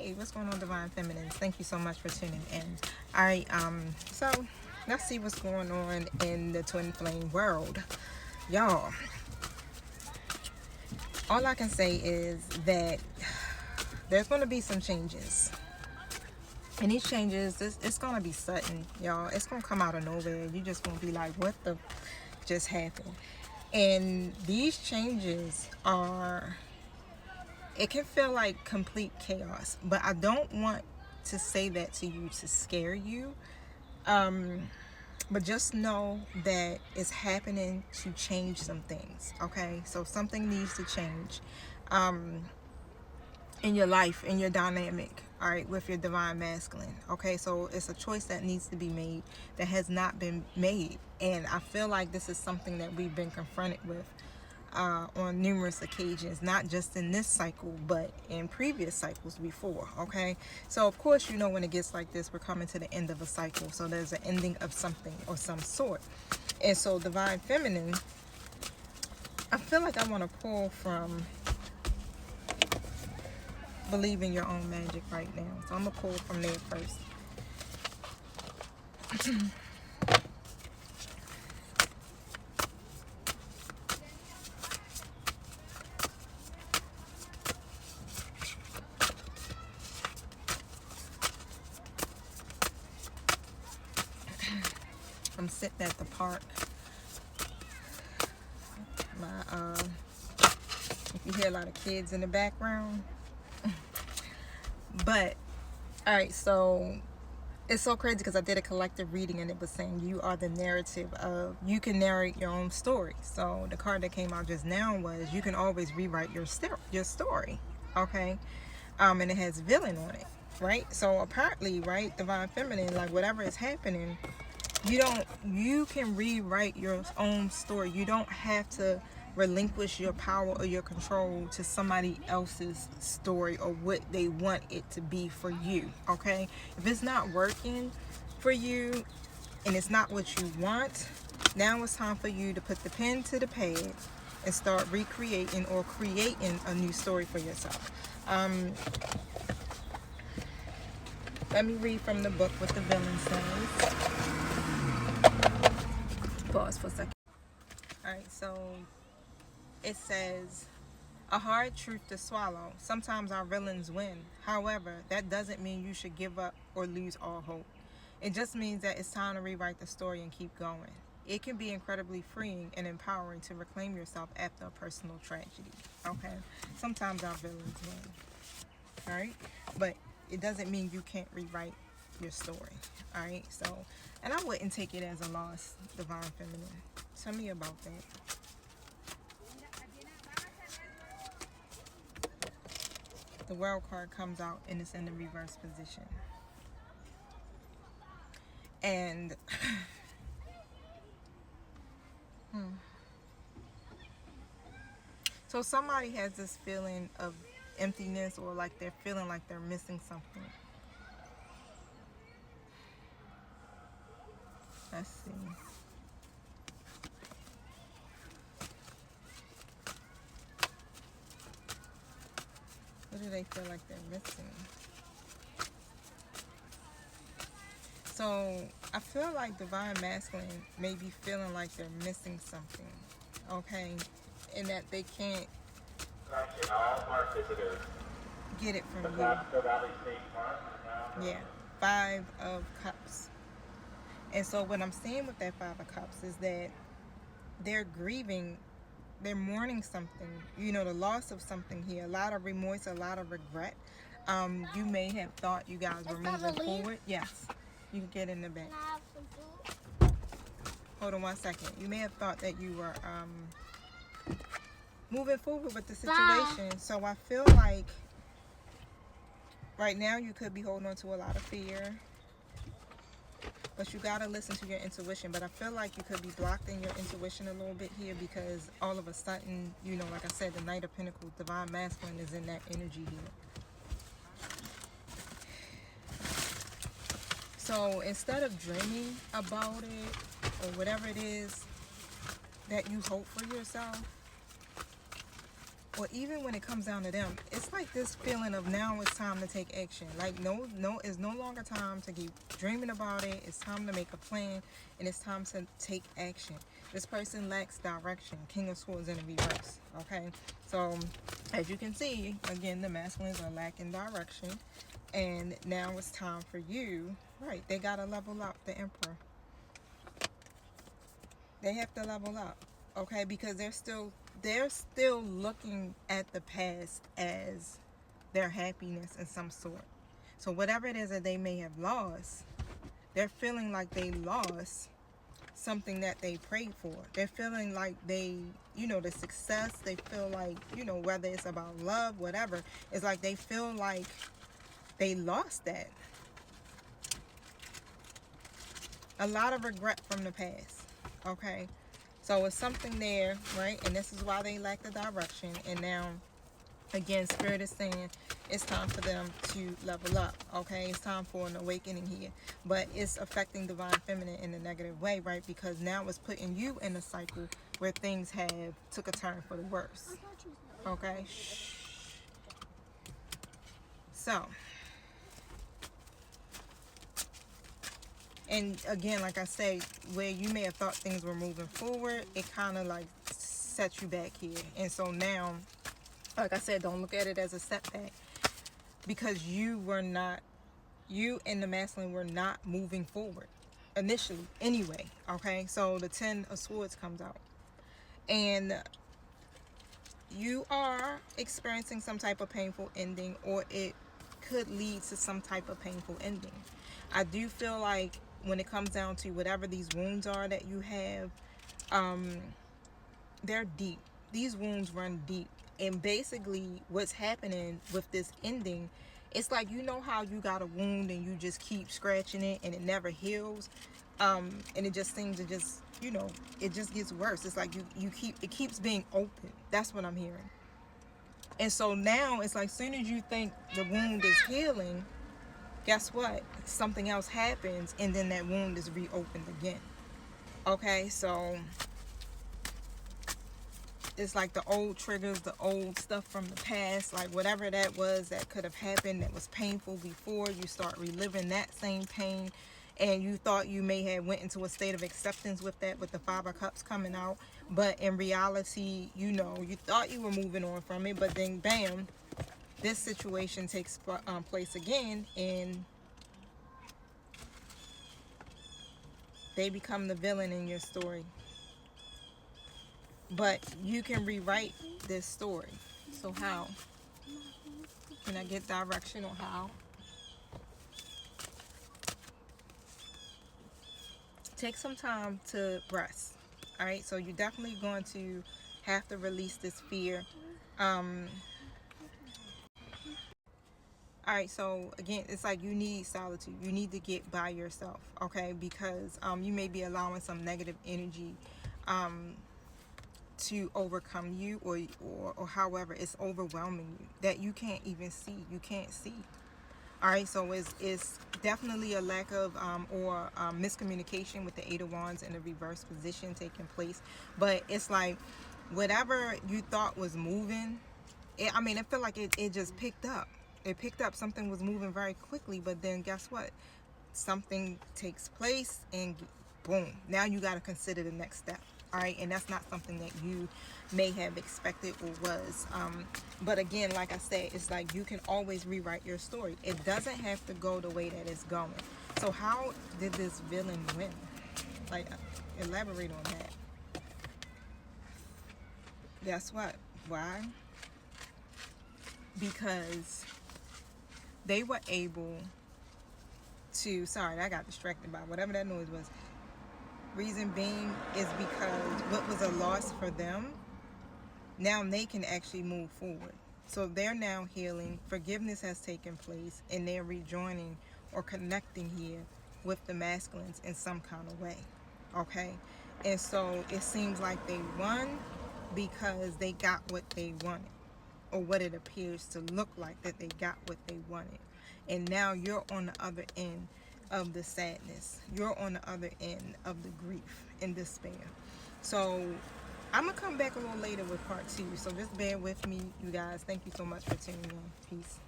Hey, what's going on, Divine Feminines? Thank you so much for tuning in. All right, so let's see what's going on in the twin flame world. Y'all, all I can say is that there's going to be some changes. And these changes, it's going to be sudden, y'all. It's going to come out of nowhere. You just going to be like, what the just happened? And these changes are, it can feel like complete chaos, but I don't want to say that to you to scare you. But just know that it's happening to change some things, okay? So something needs to change in your life, in your dynamic, all right, with your divine masculine, okay? So it's a choice that needs to be made that has not been made. And I feel like this is something that we've been confronted with on numerous occasions, not just in this cycle, but in previous cycles before, okay? So of course, you know, when it gets like this, we're coming to the end of a cycle. So there's an ending of something or some sort. And so Divine Feminine, I feel like I want to pull from Believe in Your Own Magic right now. So I'm going to pull from there first. I'm sitting at the park. If you hear a lot of kids in the background. But, all right, so it's so crazy because I did a collective reading and it was saying you are the narrative of, you can narrate your own story. So the card that came out just now was you can always rewrite your story, okay? And it has villain on it, right? So apparently, right, Divine Feminine, like whatever is happening, you can rewrite your own story. You don't have to relinquish your power or your control to somebody else's story or what they want it to be for you, okay? If it's not working for you and it's not what you want, now it's time for you to put the pen to the pad and start recreating or creating a new story for yourself. Let me read from the book what the villain says. Pause for a second. Alright, so it says, a hard truth to swallow. Sometimes our villains win. However, that doesn't mean you should give up or lose all hope. It just means that it's time to rewrite the story and keep going. It can be incredibly freeing and empowering to reclaim yourself after a personal tragedy. Okay? Sometimes our villains win. Alright? But it doesn't mean you can't rewrite your story. Alright? So, and I wouldn't take it as a loss, Divine Feminine. Tell me about that. The World card comes out and it's in the reverse position. And so somebody has this feeling of emptiness, or like they're feeling like they're missing something. Let's see. What do they feel like they're missing? So I feel like Divine Masculine may be feeling like they're missing something, okay? And that they can't get it from you. Yeah, 5 of Cups. And so what I'm seeing with that 5 of Cups is that they're grieving, they're mourning something, you know, the loss of something here. A lot of remorse, a lot of regret. You may have thought you guys were moving forward. Yes, you can get in the back. Hold on one second. You may have thought that you were moving forward with the situation. So I feel like right now you could be holding on to a lot of fear. But you gotta listen to your intuition. But I feel like you could be blocked in your intuition a little bit here because all of a sudden, you know, like I said, the Knight of Pentacles, Divine Masculine is in that energy here. So instead of dreaming about it or whatever it is that you hope for yourself, or even when it comes down to them, it's like this feeling of now it's time to take action. Like it's no longer time to keep dreaming about it. It's time to make a plan, and it's time to take action. This person lacks direction. King of Swords in the reverse. Okay, so as you can see, again, the masculines are lacking direction, and now it's time for you. Right, they gotta level up. The Emperor. They have to level up, okay, because they're still looking at the past as their happiness in some sort. So whatever it is that they may have lost, they're feeling like they lost something that they prayed for. They're feeling like they, the success, they feel like, whether it's about love, whatever, it's like they feel like they lost that. A lot of regret from the past. Okay, so it's something there, right? And this is why they lack the direction. And now, again, Spirit is saying it's time for them to level up. Okay, it's time for an awakening here, but it's affecting Divine Feminine in a negative way, right? Because now it's putting you in a cycle where things have took a turn for the worse. Okay, so. And again, like I say, where you may have thought things were moving forward, it kind of like set you back here. And so now, like I said, don't look at it as a setback, because you and the masculine were not moving forward initially anyway. Okay, so the 10 of Swords comes out, and you are experiencing some type of painful ending, or it could lead to some type of painful ending. I do feel like when it comes down to whatever these wounds are that you have, they're deep. These wounds run deep. And basically what's happening with this ending, it's like, how you got a wound and you just keep scratching it and it never heals. And it just seems to just, it just gets worse. It's like it keeps being open. That's what I'm hearing. And so now it's like, soon as you think the wound is healing, guess what? Something else happens, and then that wound is reopened again. Okay, so it's like the old triggers, the old stuff from the past, like whatever that was that could have happened that was painful before, you start reliving that same pain, and you thought you may have went into a state of acceptance with that, with the 5 of Cups coming out, but in reality, you thought you were moving on from it, but then bam, this situation takes place again, and they become the villain in your story. But you can rewrite this story. So how? Can I get direction on how? Take some time to rest. All right, so you're definitely going to have to release this fear. All right, so again, it's like you need solitude. You need to get by yourself, okay? Because you may be allowing some negative energy to overcome you, or however, it's overwhelming you that you can't even see. You can't see. All right, so it's definitely a lack of miscommunication with the 8 of Wands in a reverse position taking place. But it's like whatever you thought was moving, it felt like it just picked up. It picked up. Something was moving very quickly, but then guess what? Something takes place, and boom, now you got to consider the next step. All right, and that's not something that you may have expected or was. But again, like I said, it's like you can always rewrite your story. It doesn't have to go the way that it's going. So how did this villain win? Like, elaborate on that. Guess what? Why? Because they were able to, sorry, I got distracted by whatever that noise was. Reason being is because what was a loss for them, now they can actually move forward. So they're now healing, forgiveness has taken place, and they're rejoining or connecting here with the masculines in some kind of way. Okay? And so it seems like they won because they got what they wanted, or what it appears to look like that they got what they wanted. And now you're on the other end of the sadness. You're on the other end of the grief and despair. So I'm gonna come back a little later with part 2. So just bear with me, you guys. Thank you so much for tuning in. Peace.